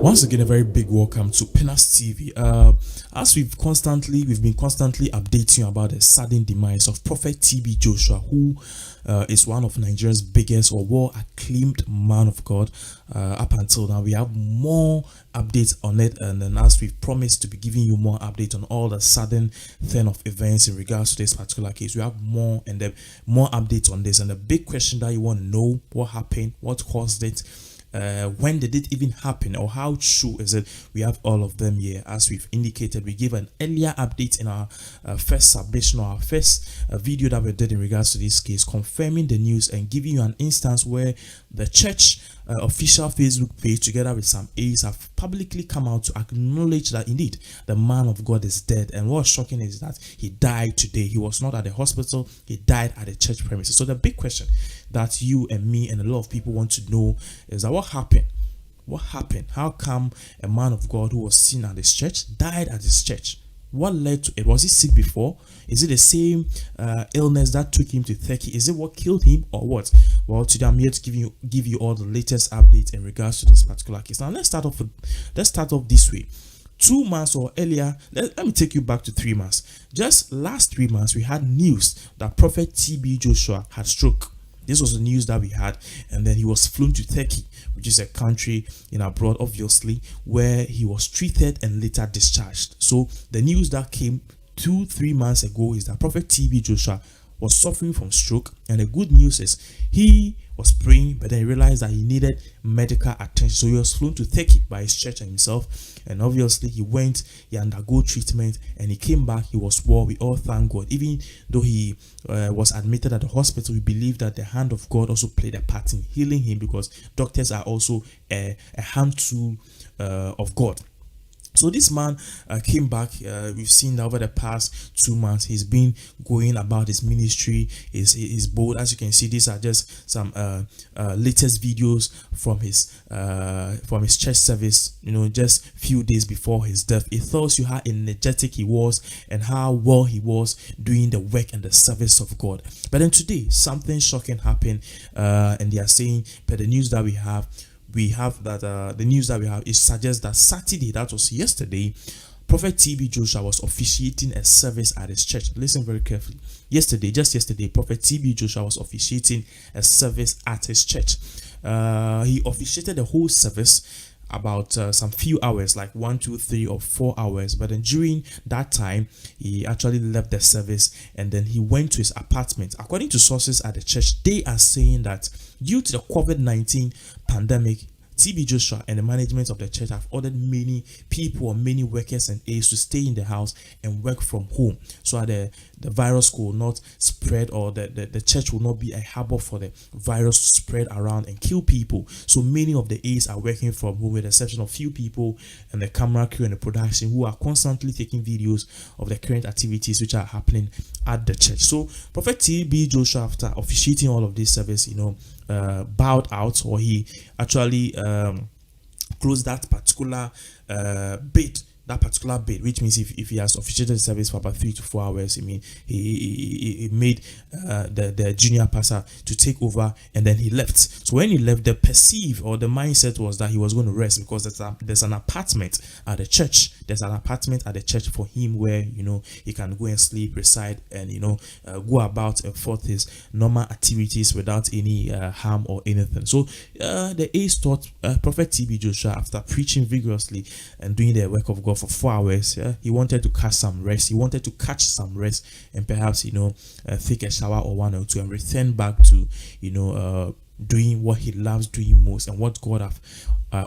Once again, a very big welcome to Pinas TV. As we've been constantly updating you about the sudden demise of Prophet TB Joshua, who is one of Nigeria's biggest or well-acclaimed man of God. Up until now, we have more updates on it, and then as we've promised to be giving you more updates on all the sudden turn of events in regards to this particular case, we have more and then more updates on this. And the big question that you want to know: what happened? What caused it? When did it even happen, or how true is it? We have all of them here. As we've indicated, we gave an earlier update in our first submission, or our first video that we did in regards to this case, confirming the news and giving you an instance where the church official Facebook page, together with some aides, have publicly come out to acknowledge that indeed the man of God is dead. And what's shocking is that he died today. He was not at the hospital, he died at the church premises. So the big question that you and me and a lot of people want to know is that what happened? What happened? How come a man of God who was seen at this church died at this church? What led to it? Was he sick before? Is it the same illness that took him to Turkey? Is it what killed him, or what? Well, today I'm here to give you all the latest updates in regards to this particular case. Now let's start off this way. 2 months or earlier, let me take you back to 3 months. Just last 3 months, we had news that Prophet TB Joshua had stroke. This was the news that we had, and then he was flown to Turkey, which is a country in abroad, obviously, where he was treated and later discharged. So the news that came 2-3 months ago is that Prophet TB Joshua was suffering from stroke, and the good news is he was praying, but then he realized that he needed medical attention, so he was flown to Turkey by his church and himself. And obviously he went, he undergo treatment, and he came back. He was well. We all thank God. Even though he was admitted at the hospital, we believe that the hand of God also played a part in healing him, because doctors are also a hand tool of God. So this man came back. We've seen that over the past 2 months, he's been going about his ministry. He's bold. As you can see, these are just some latest videos from his church service. You know, just few days before his death. It tells you how energetic he was and how well he was doing the work and the service of God. But then today, something shocking happened, and they are saying, but the news that we have that the news that we have, it suggests that Saturday, that was yesterday, Prophet TB Joshua was officiating a service at his church. Listen very carefully. Just yesterday, Prophet TB Joshua was officiating a service at his church. He officiated the whole service about some few hours, like 1, 2, 3 or 4 hours. But then during that time, he actually left the service and then he went to his apartment. According to sources at the church, they are saying that due to the COVID-19 pandemic, TB Joshua and the management of the church have ordered many people or many workers and aides to stay in the house and work from home, so that the virus will not spread, or the church will not be a harbor for the virus to spread around and kill people. So many of the aides are working from home, with the exception of few people and the camera crew and the production, who are constantly taking videos of the current activities which are happening at the church. So Prophet TB Joshua, after officiating all of this service, bowed out, or he actually closed that particular bit, which means if he has officiated the service for about 3 to 4 hours, I mean, he made the junior pastor to take over, and then he left. So when he left, the mindset was that he was going to rest, because there's an apartment at the church. There's an apartment at the church for him where he can go and sleep, reside, and go about and forth his normal activities without any harm or anything. So the aides thought Prophet TB Joshua, after preaching vigorously and doing the work of God for 4 hours, he wanted to catch some rest. He wanted to catch some rest and perhaps take a shower or 1 or 2 and return back to doing what he loves doing most and what God have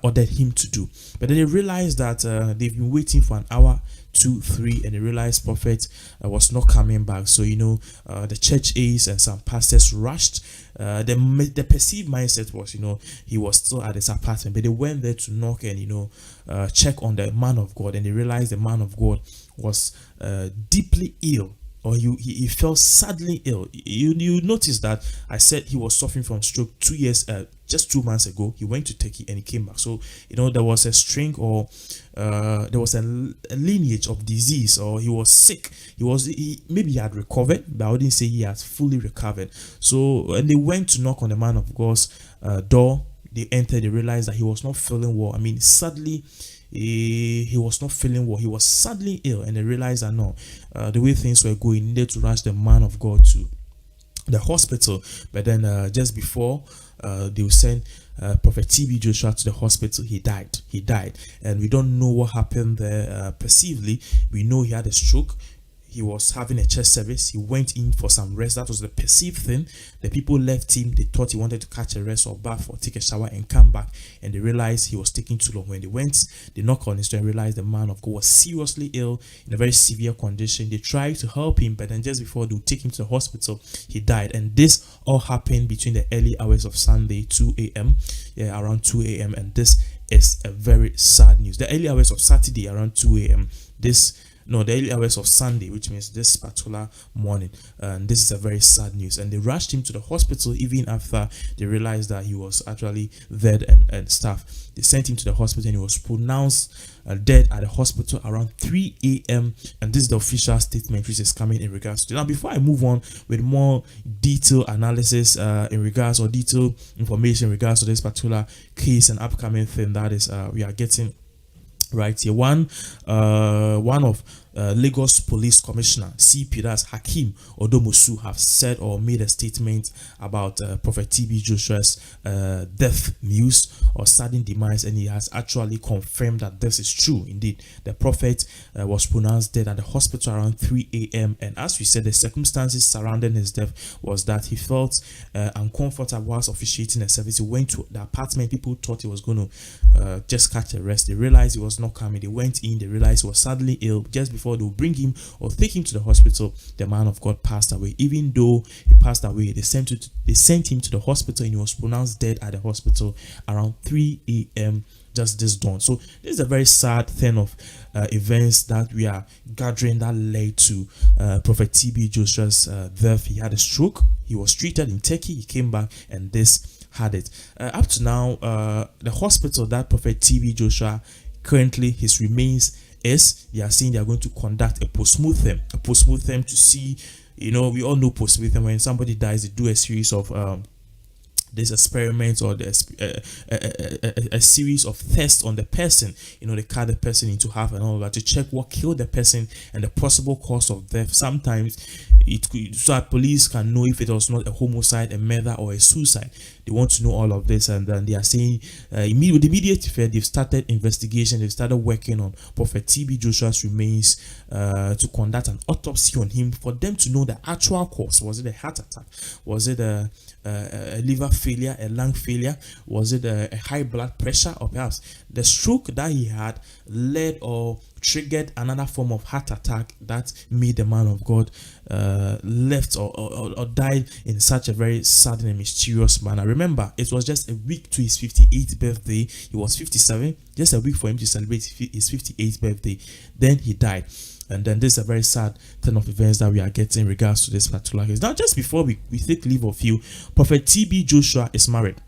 ordered him to do. But then they realized that they've been waiting for an hour, 2, 3, and they realized Prophet was not coming back. So the church aides and some pastors rushed. The perceived mindset was he was still at his apartment, but they went there to knock and check on the man of God, and they realized the man of God was deeply ill. or he fell sadly ill. You notice that I said he was suffering from stroke 2 years, just 2 months ago. He went to Turkey and he came back. So there was a string, or there was a lineage of disease, or he was sick. Maybe he had recovered, but I wouldn't say he has fully recovered. So when they went to knock on the man of God's door, they entered. They realized that he was not feeling well. I mean, sadly, he was not feeling well. He was sadly ill, and they realized that no, the way things were going, needed to rush the man of God to the hospital. But then just before they will send Prophet TB Joshua to the hospital, he died, and we don't know what happened there perceively. We know he had a stroke. He was having a church service. He went in for some rest. That was the perceived thing. The people left him. They thought he wanted to catch a rest or bath or take a shower and come back. And they realized he was taking too long. When they went, they knocked on his door and realized the man of God was seriously ill, in a very severe condition. They tried to help him, but then just before they would take him to the hospital, he died. And this all happened between the early hours of Sunday, 2 a.m. Yeah, around 2 a.m. And this is a very sad news. The early hours of Saturday, around 2 a.m. The early hours of Sunday, which means this particular morning. And this is a very sad news. And they rushed him to the hospital even after they realized that he was actually dead and stuff. They sent him to the hospital and he was pronounced dead at the hospital around 3 a.m. And this is the official statement which is coming in regards to. Now, before I move on with more detailed analysis in regards, or detailed information in regards to this particular case and upcoming thing that is we are getting right here, one of Lagos Police Commissioner CP, that's Hakeem Odomosu, have said or made a statement about Prophet TB Joshua's death news or sudden demise, and he has actually confirmed that this is true. Indeed, the prophet was pronounced dead at the hospital around 3 a.m. and as we said, the circumstances surrounding his death was that he felt uncomfortable whilst officiating a service. He went to the apartment. People thought he was going to just catch a rest. They realized he was not coming. They went in. They realized he was sadly ill. Just before they would bring him or take him to the hospital, the man of God passed away. Even though he passed away, they sent him to the hospital and he was pronounced dead at the hospital around 3 a.m. just this dawn. So this is a very sad thing of events that we are gathering that led to Prophet TB Joshua's death. He had a stroke. He was treated in Turkey. He came back and this had it. Up to now, the hospital that Prophet TB Joshua currently his remains is, they are saying they are going to conduct a post-mortem to see, we all know post-mortem, when somebody dies, they do a series of this experiment or a series of tests on the person. They cut the person into half and all that to check what killed the person and the possible cause of death. Sometimes so that police can know if it was not a homicide, a murder, or a suicide. They want to know all of this, and then they are saying with immediate effect they've started investigation. They've started working on Prophet TB Joshua's remains to conduct an autopsy on him for them to know the actual cause. Was it a heart attack? Was it a liver failure, a lung failure? Was it a high blood pressure, or perhaps the stroke that he had led or triggered another form of heart attack that made the man of God left or died in such a very sudden and mysterious manner. Remember, it was just a week to his 58th birthday. He was 57, just a week for him to celebrate his 58th birthday. Then he died. And then this is a very sad turn of events that we are getting in regards to this particular case. Now, just before we take leave of you, Prophet TB Joshua is married.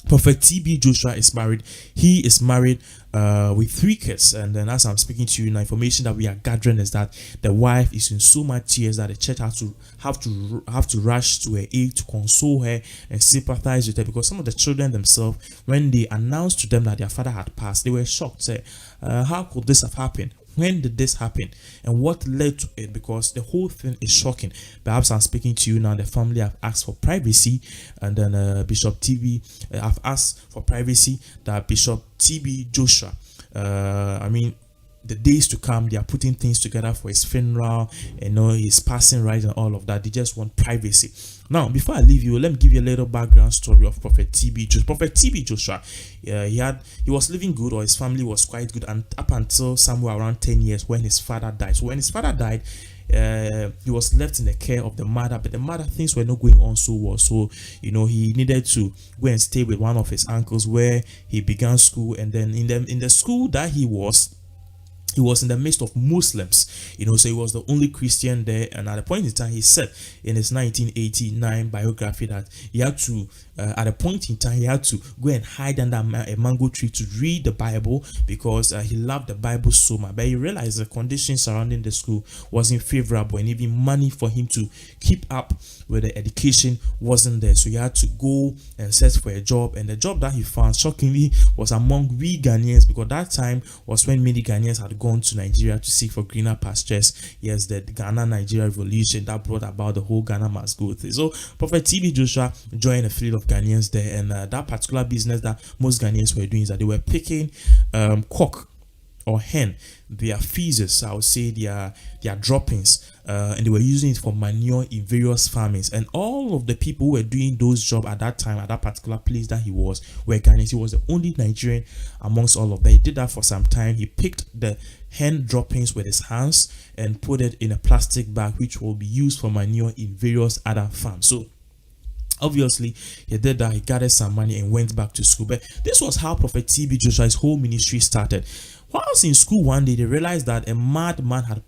Prophet TB Joshua is married. He is married with 3 kids, and then as I'm speaking to you now, information that we are gathering is that the wife is in so much tears that the church have to rush to her aid to console her and sympathize with her, because some of the children themselves, when they announced to them that their father had passed, they were shocked. Say, how could this have happened? When did this happen, and what led to it? Because the whole thing is shocking. Perhaps I'm speaking to you now, the family have asked for privacy, and then Bishop TB have asked for privacy, that Bishop TB Joshua, the days to come, they are putting things together for his funeral, his passing right and all of that. They just want privacy. Now, before I leave you, let me give you a little background story of Prophet TB Joshua. Prophet TB Joshua, he was living good, or his family was quite good, and up until somewhere around 10 years when his father died. So when his father died, he was left in the care of the mother, but the mother, things were not going on so well. So he needed to go and stay with one of his uncles where he began school, and then in the school that he was, he was in the midst of Muslims, so he was the only Christian there. And at a point in time, he said in his 1989 biography that he had to, at a point in time, he had to go and hide under a mango tree to read the Bible, because he loved the Bible so much. But he realized the conditions surrounding the school wasn't favorable, and even money for him to keep up with the education wasn't there. So he had to go and search for a job, and the job that he found, shockingly, was among we Ghanaians, because that time was when many Ghanaians had gone to Nigeria to seek for greener pastures. Yes, the Ghana-Nigeria revolution that brought about the whole Ghana must go thing. So Prophet TB Joshua joined a fleet of Ghanaians there, and that particular business that most Ghanaians were doing is that they were picking cock or hen, their feces, I would say their droppings, and they were using it for manure in various farmings. And all of the people who were doing those jobs at that time, at that particular place that he was, were Ghanaians. He was the only Nigerian amongst all of them. He did that for some time. He picked the hen droppings with his hands and put it in a plastic bag, which will be used for manure in various other farms. So obviously, he did that. He gathered some money and went back to school. But this was how Prophet TB Joshua's whole ministry started. Whilst in school one day, they realized that a madman had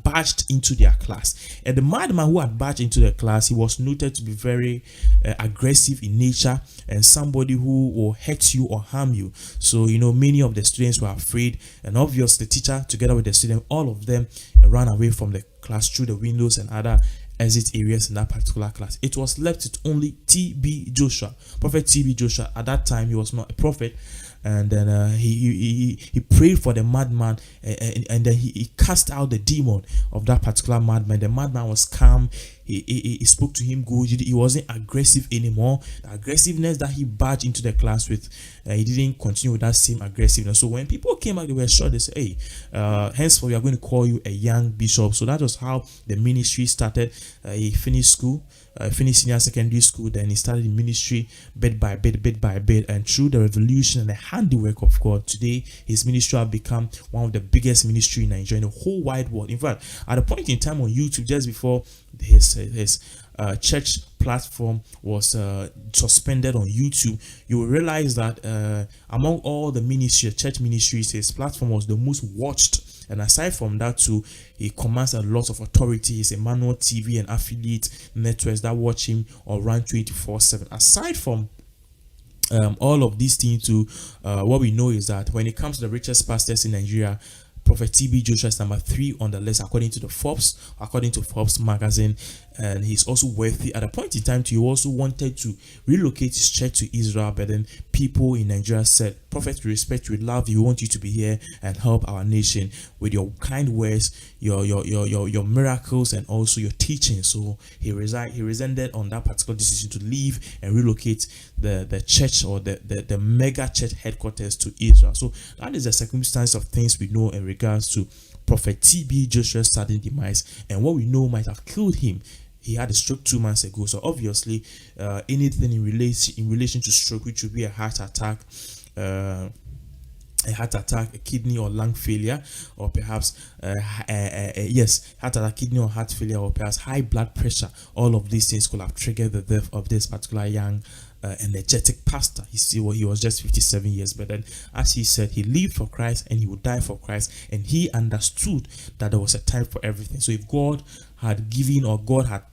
barged into their class. And the madman who had barged into the class, he was noted to be very aggressive in nature and somebody who will hurt you or harm you. So, many of the students were afraid. And obviously, the teacher, together with the student, all of them ran away from the class through the windows and other exit areas in that particular class. It was left with only TB Joshua. Prophet TB Joshua, at that time, he was not a prophet. And then he prayed for the madman, and then he cast out the demon of that particular madman. The madman was calm. He spoke to him good. He wasn't aggressive anymore. The aggressiveness that he barged into the class with, he didn't continue with that same aggressiveness. So when people came back, they were sure. They said, hey, henceforth we are going to call you a young bishop. So that was how the ministry started. He finished school, finished senior secondary school, then he started in ministry bit by bit, and through the revolution and the handiwork of God, today his ministry have become one of the biggest ministry in Nigeria, in the whole wide world. In fact, at a point in time on YouTube, just before his church platform was suspended on YouTube, you will realize that among all the church ministries, his platform was the most watched. And aside from that too, he commands a lot of authority. He's a manual TV and affiliate networks that watch him or run 24/7. Aside from all of these things too, what we know is that when it comes to the richest pastors in Nigeria, Prophet TB Joshua is number 3 on the list according to Forbes magazine. And he's also wealthy. At a point in time, he also wanted to relocate his church to Israel, but then people in Nigeria said, Prophet, we respect, we love you, we want you to be here and help our nation with your kind words, your miracles, and also your teaching. So he resented on that particular decision to leave and relocate the church or the mega church headquarters to Israel. So that is the circumstance of things we know in regards to Prophet TB Joshua's sudden demise, and what we know might have killed him. He had a stroke 2 months ago. So obviously, anything in relation to stroke, which would be a heart attack, a kidney or lung failure, or perhaps heart attack, kidney or heart failure, or perhaps high blood pressure. All of these things could have triggered the death of this particular young energetic pastor. He was just 57 years, but then, as he said, he lived for Christ and he would die for Christ, and he understood that there was a time for everything. So if God had given, or God had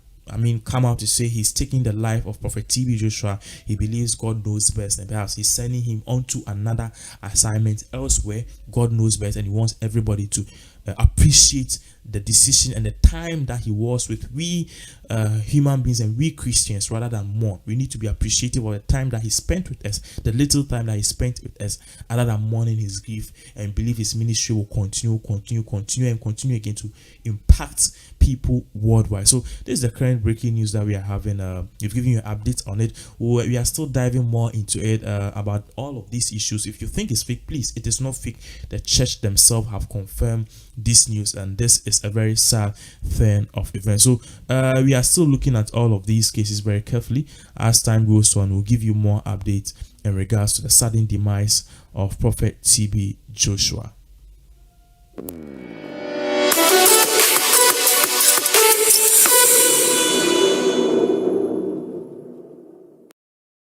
come out to say he's taking the life of Prophet TB Joshua, he believes God knows best, and perhaps he's sending him on to another assignment elsewhere. God knows best, and he wants everybody to appreciate the decision and the time that he was with we human beings and we Christians, rather than more. We need to be appreciative of the time that he spent with us, the little time that he spent with us, rather than mourning his grief, and believe his ministry will continue again to impact people worldwide. So this is the current breaking news that we are having. We've given you an update on it. We are still diving more into it about all of these issues. If you think it's fake, please, it is not fake. The church themselves have confirmed this news, and this is a very sad thing of events. So we are still looking at all of these cases very carefully. As time goes on, we'll give you more updates in regards to the sudden demise of Prophet TB Joshua.